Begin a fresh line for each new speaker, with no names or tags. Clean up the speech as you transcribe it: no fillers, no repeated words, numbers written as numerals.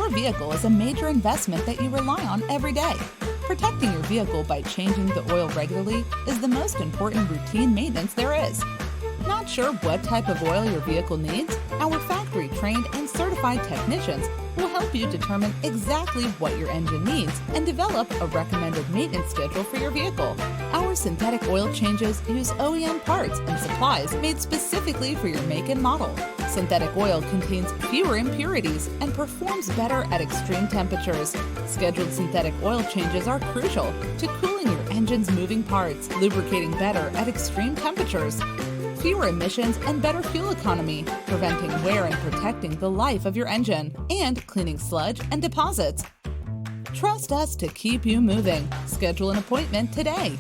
Your vehicle is a major investment that you rely on every day. Protecting your vehicle by changing the oil regularly is the most important routine maintenance there is. Not sure what type of oil your vehicle needs? Our factory-trained and certified technicians will help you determine exactly what your engine needs and develop a recommended maintenance schedule for your vehicle. Our synthetic oil changes use OEM parts and supplies made specifically for your make and model. Synthetic oil contains fewer impurities and performs better at extreme temperatures. Scheduled synthetic oil changes are crucial to cooling your engine's moving parts, lubricating better at extreme temperatures, fewer emissions and better fuel economy, preventing wear and protecting the life of your engine, and cleaning sludge and deposits. Trust us to keep you moving. Schedule an appointment today.